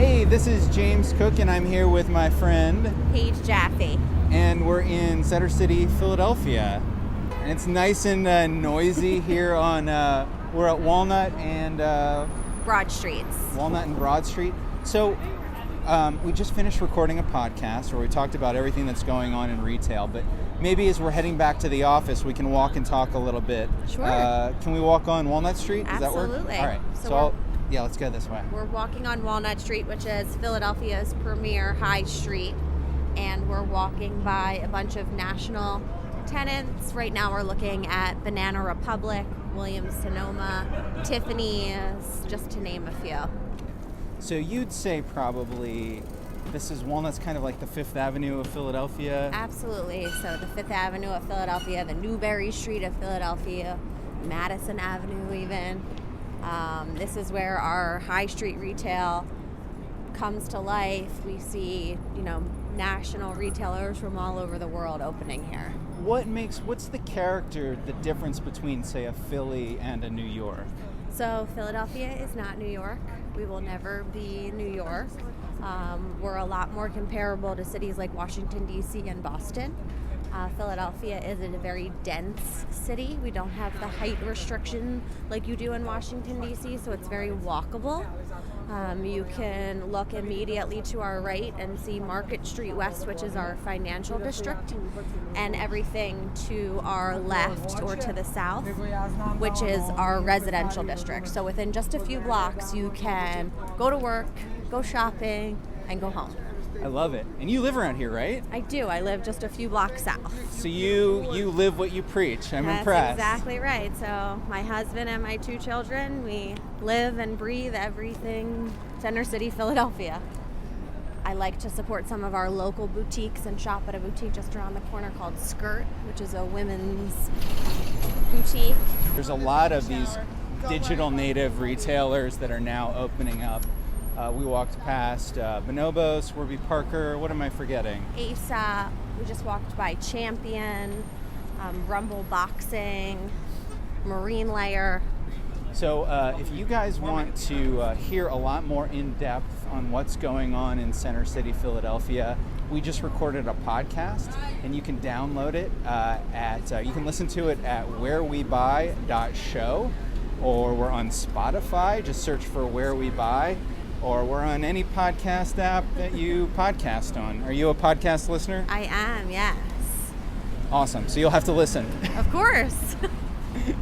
Hey, this is James Cook, and I'm here with my friend Paige Jaffe. And we're in Center City, Philadelphia. And it's nice and noisy here on, we're at Walnut and Broad Streets. Walnut and Broad Street. So we just finished recording a podcast where we talked about everything that's going on in retail, but maybe as we're heading back to the office, we can walk and talk a little bit. Sure. Can we walk on Walnut Street? Does that work? Absolutely. All right. Let's go this way. We're walking on Walnut Street, which is Philadelphia's premier high street, and we're walking by a bunch of national tenants. Right now we're looking at Banana Republic, Williams-Sonoma, Tiffany's, just to name a few. So you'd say probably this is Walnut's kind of like the Fifth Avenue of Philadelphia? Absolutely. So the Fifth Avenue of Philadelphia, the Newbury Street of Philadelphia, Madison Avenue even. This is where our high street retail comes to life. We see, national retailers from all over the world opening here. What's the character, the difference between, say, a Philly and a New York? So Philadelphia is not New York. We will never be New York. We're a lot more comparable to cities like Washington, D.C. and Boston. Philadelphia is a very dense city. We don't have the height restriction like you do in Washington, D.C., so it's very walkable. You can look immediately to our right and see Market Street West, which is our financial district, and everything to our left or to the south, which is our residential district. So within just a few blocks, you can go to work, go shopping, and go home. I love it. And you live around here, right? I do. I live just a few blocks south. So you live what you preach. I'm That's impressed. Exactly right. So my husband and my two children, we live and breathe everything Center City, Philadelphia. I like to support some of our local boutiques and shop at a boutique just around the corner called Skirt, which is a women's boutique. There's a lot of these digital native retailers that are now opening up. We walked past Bonobos, Warby Parker. What am I forgetting? ASAP. We just walked by Champion, Rumble Boxing, Marine Layer. So if you guys want to hear a lot more in depth on what's going on in Center City, Philadelphia, we just recorded a podcast, and you can download it you can listen to it at wherewebuy.show, or we're on Spotify. Just search for Where We Buy. Or we're on any podcast app that you podcast on. Are you a podcast listener? I am, yes. Awesome. So you'll have to listen. Of course.